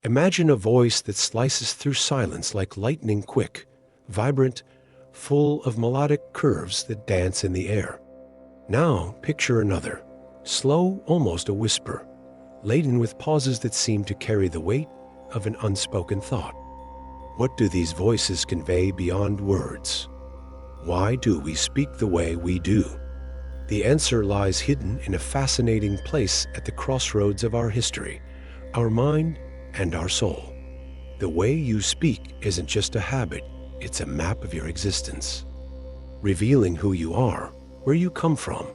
Imagine a voice that slices through silence like lightning quick, vibrant, full of melodic curves that dance in the air. Now picture another, slow, almost a whisper, laden with pauses that seem to carry the weight of an unspoken thought. What do these voices convey beyond words? Why do we speak the way we do? The answer lies hidden in a fascinating place at the crossroads of our history, our mind, and our soul. The way you speak isn't just a habit, it's a map of your existence, revealing who you are, where you come from,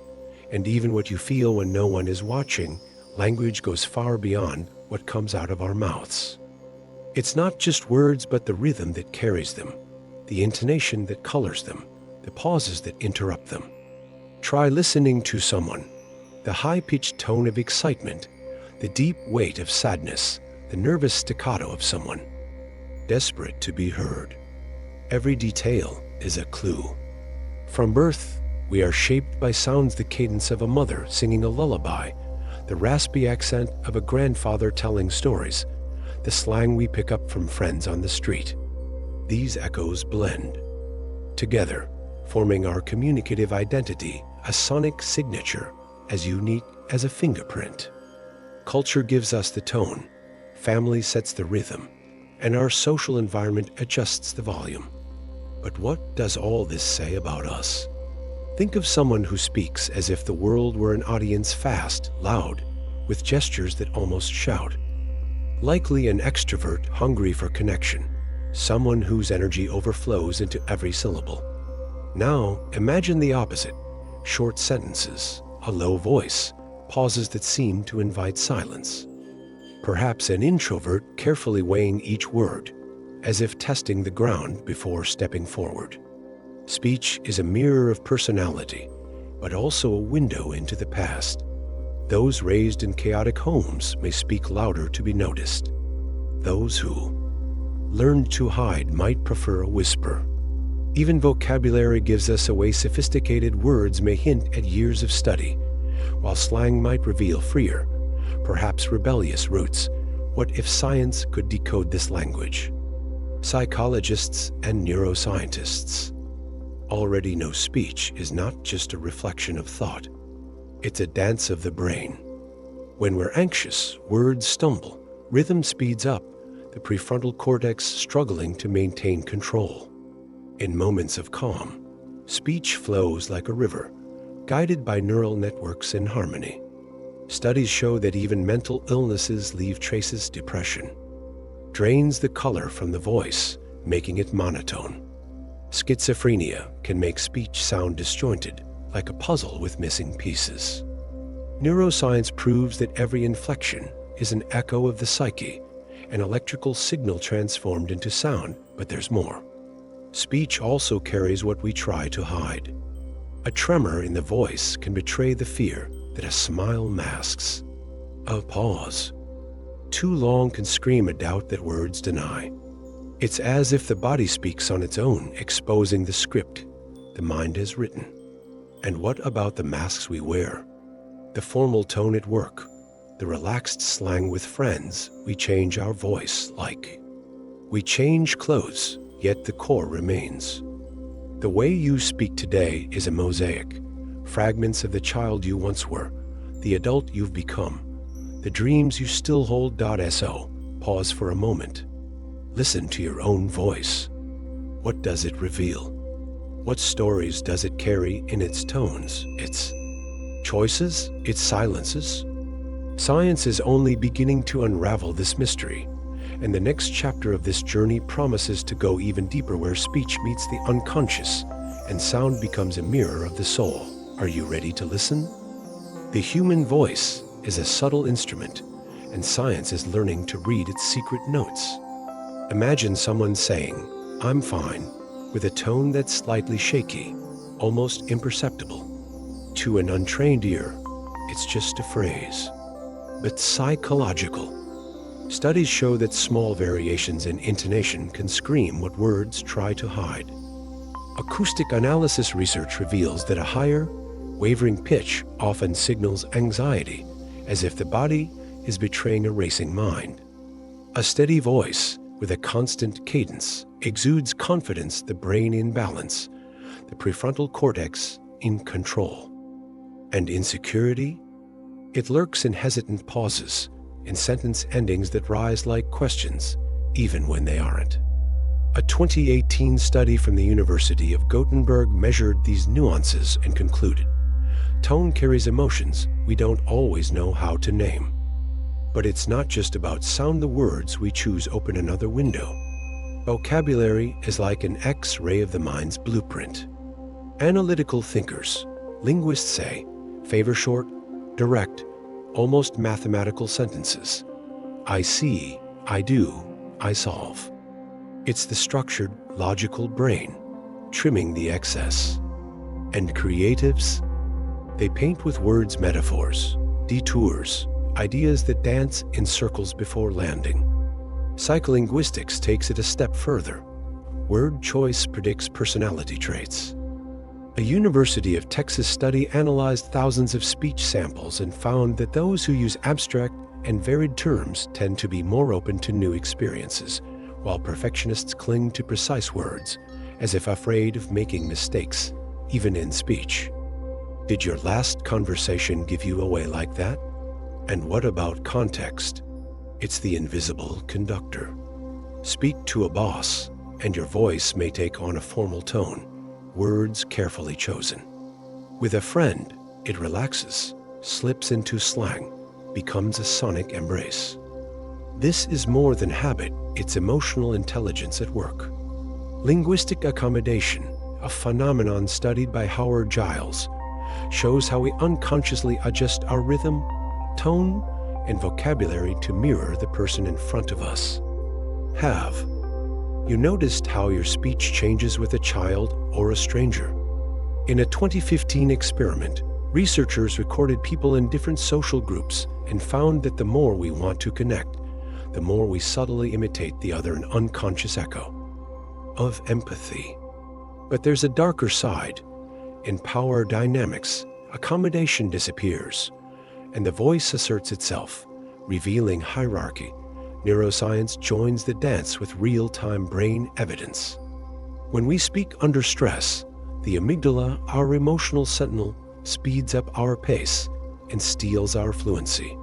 and even what you feel when no one is watching. Language goes far beyond what comes out of our mouths. It's not just words, but the rhythm that carries them, the intonation that colors them, the pauses that interrupt them. Try listening to someone. The high-pitched tone of excitement, the deep weight of sadness, the nervous staccato of someone desperate to be heard. Every detail is a clue. From birth, we are shaped by sounds: the cadence of a mother singing a lullaby, the raspy accent of a grandfather telling stories, the slang we pick up from friends on the street. These echoes blend together, forming our communicative identity, a sonic signature as unique as a fingerprint. Culture gives us the tone, family sets the rhythm, and our social environment adjusts the volume. But what does all this say about us? Think of someone who speaks as if the world were an audience, fast, loud, with gestures that almost shout. Likely an extrovert hungry for connection, someone whose energy overflows into every syllable. Now, imagine the opposite: short sentences, a low voice, pauses that seem to invite silence. Perhaps an introvert carefully weighing each word, as if testing the ground before stepping forward. Speech is a mirror of personality, but also a window into the past. Those raised in chaotic homes may speak louder to be noticed. Those who learned to hide might prefer a whisper. Even vocabulary gives us away. Sophisticated words may hint at years of study, while slang might reveal freer, perhaps rebellious roots. What if science could decode this language? Psychologists and neuroscientists already know speech is not just a reflection of thought. It's a dance of the brain. When we're anxious, words stumble, rhythm speeds up, the prefrontal cortex struggling to maintain control. In moments of calm, speech flows like a river, guided by neural networks in harmony. Studies show that even mental illnesses leave traces. Depression drains the color from the voice, making it monotone. Schizophrenia can make speech sound disjointed, like a puzzle with missing pieces. Neuroscience proves that every inflection is an echo of the psyche, an electrical signal transformed into sound. But there's more. Speech also carries what we try to hide. A tremor in the voice can betray the fear that a smile masks. A pause too long can scream a doubt that words deny. It's as if the body speaks on its own, exposing the script the mind has written. And what about the masks we wear? The formal tone at work, the relaxed slang with friends. We change our voice like we change clothes, yet the core remains. The way you speak today is a mosaic, fragments of the child you once were, the adult you've become, the dreams you still hold. So, pause for a moment. Listen to your own voice. What does it reveal? What stories does it carry in its tones, its choices, its silences? Science is only beginning to unravel this mystery, and the next chapter of this journey promises to go even deeper, where speech meets the unconscious and sound becomes a mirror of the soul. Are you ready to listen? The human voice is a subtle instrument, and science is learning to read its secret notes. Imagine someone saying, "I'm fine," with a tone that's slightly shaky, almost imperceptible. To an untrained ear, it's just a phrase, but psychological. Studies show that small variations in intonation can scream what words try to hide. Acoustic analysis research reveals that a higher, wavering pitch often signals anxiety, as if the body is betraying a racing mind. A steady voice with a constant cadence exudes confidence, the brain in balance, the prefrontal cortex in control. And insecurity? It lurks in hesitant pauses, in sentence endings that rise like questions, even when they aren't. A 2018 study from the University of Gothenburg measured these nuances and concluded, tone carries emotions we don't always know how to name. But it's not just about sound. The words we choose open another window. Vocabulary is like an X-ray of the mind's blueprint. Analytical thinkers, linguists say, favor short, direct, almost mathematical sentences. I see, I do, I solve. It's the structured, logical brain, trimming the excess. And creatives? They paint with words, metaphors, detours, ideas that dance in circles before landing. Psycholinguistics takes it a step further. Word choice predicts personality traits. A University of Texas study analyzed thousands of speech samples and found that those who use abstract and varied terms tend to be more open to new experiences, while perfectionists cling to precise words, as if afraid of making mistakes, even in speech. Did your last conversation give you away like that? And what about context? It's the invisible conductor. Speak to a boss, and your voice may take on a formal tone, words carefully chosen. With a friend, it relaxes, slips into slang, becomes a sonic embrace. This is more than habit, it's emotional intelligence at work. Linguistic accommodation, a phenomenon studied by Howard Giles, shows how we unconsciously adjust our rhythm, tone, and vocabulary to mirror the person in front of us. Have you noticed how your speech changes with a child or a stranger? In a 2015 experiment, researchers recorded people in different social groups and found that the more we want to connect, the more we subtly imitate the other, an unconscious echo of empathy. But there's a darker side. In power dynamics, accommodation disappears, and the voice asserts itself, revealing hierarchy. Neuroscience joins the dance with real-time brain evidence. When we speak under stress, the amygdala, our emotional sentinel, speeds up our pace and steals our fluency.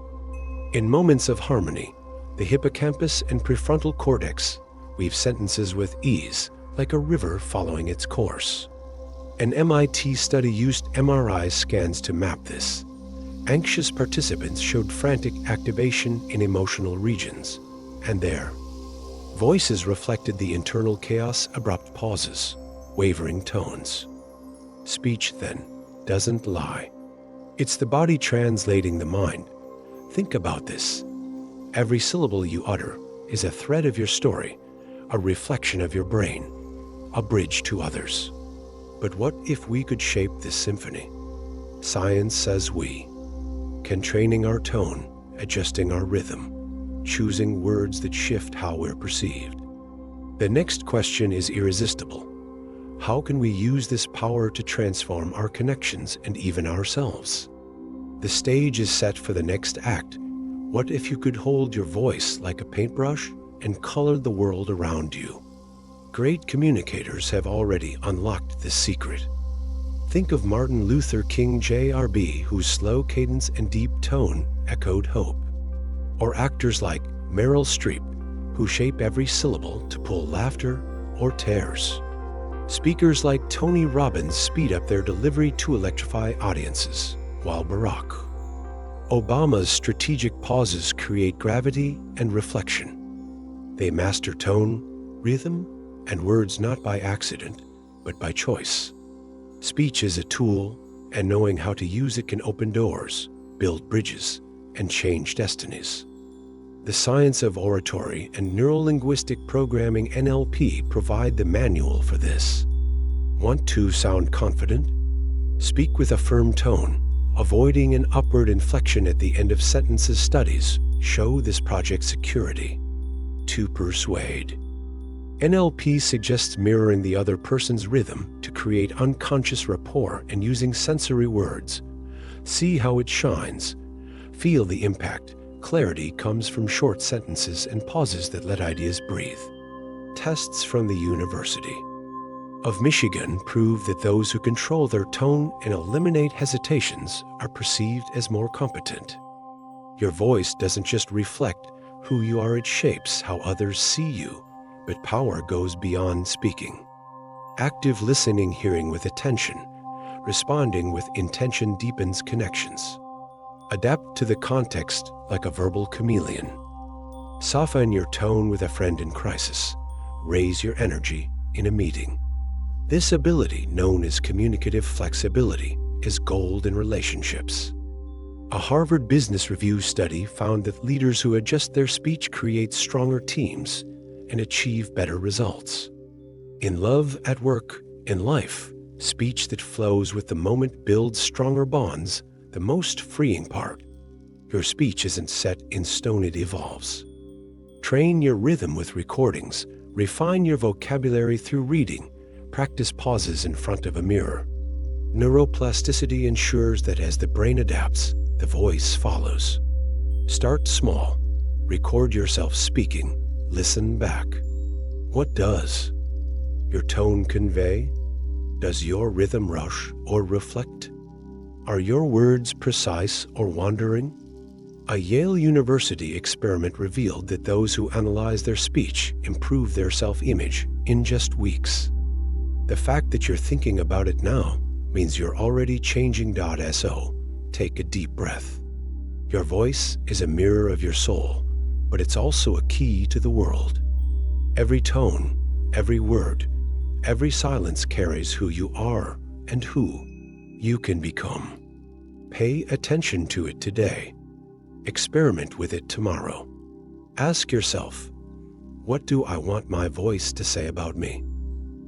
In moments of harmony, the hippocampus and prefrontal cortex weave sentences with ease, like a river following its course. An MIT study used MRI scans to map this. Anxious participants showed frantic activation in emotional regions, and their voices reflected the internal chaos, abrupt pauses, wavering tones. Speech, then, doesn't lie. It's the body translating the mind. Think about this. Every syllable you utter is a thread of your story, a reflection of your brain, a bridge to others. But what if we could shape this symphony? Science says we can, training our tone, adjusting our rhythm, choosing words that shift how we're perceived. The next question is irresistible. How can we use this power to transform our connections and even ourselves? The stage is set for the next act. What if you could hold your voice like a paintbrush and color the world around you? Great communicators have already unlocked this secret. Think of Martin Luther King Jr., whose slow cadence and deep tone echoed hope. Or actors like Meryl Streep, who shape every syllable to pull laughter or tears. Speakers like Tony Robbins speed up their delivery to electrify audiences, while Barack Obama's strategic pauses create gravity and reflection. They master tone, rhythm, and words not by accident, but by choice. Speech is a tool, and knowing how to use it can open doors, build bridges, and change destinies. The science of oratory and neuro-linguistic programming (NLP) provide the manual for this. Want to sound confident? Speak with a firm tone, avoiding an upward inflection at the end of sentences. Studies show this project's security. To persuade. NLP suggests mirroring the other person's rhythm to create unconscious rapport and using sensory words. See how it shines. Feel the impact. Clarity comes from short sentences and pauses that let ideas breathe. Tests from the University of Michigan prove that those who control their tone and eliminate hesitations are perceived as more competent. Your voice doesn't just reflect who you are, it shapes how others see you, but power goes beyond speaking. Active listening, hearing with attention, responding with intention deepens connections. Adapt to the context like a verbal chameleon. Soften your tone with a friend in crisis. Raise your energy in a meeting. This ability, known as communicative flexibility, is gold in relationships. A Harvard Business Review study found that leaders who adjust their speech create stronger teams and achieve better results. In love, at work, in life, speech that flows with the moment builds stronger bonds. The most freeing part: your speech isn't set in stone, it evolves. Train your rhythm with recordings. Refine your vocabulary through reading. Practice pauses in front of a mirror. Neuroplasticity ensures that as the brain adapts, the voice follows. Start small. Record yourself speaking. Listen back. What does your tone convey? Does your rhythm rush or reflect? Are your words precise or wandering? A Yale University experiment revealed that those who analyze their speech improve their self-image in just weeks. The fact that you're thinking about it now means you're already changing. So, take a deep breath. Your voice is a mirror of your soul, but it's also a key to the world. Every tone, every word, every silence carries who you are and who you can become. Pay attention to it today. Experiment with it tomorrow. Ask yourself, what do I want my voice to say about me?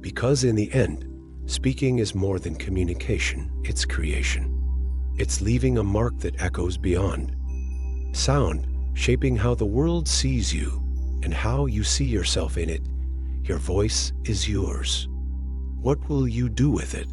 Because in the end, speaking is more than communication, it's creation. It's leaving a mark that echoes beyond. Sound, shaping how the world sees you and how you see yourself in it. Your voice is yours. What will you do with it?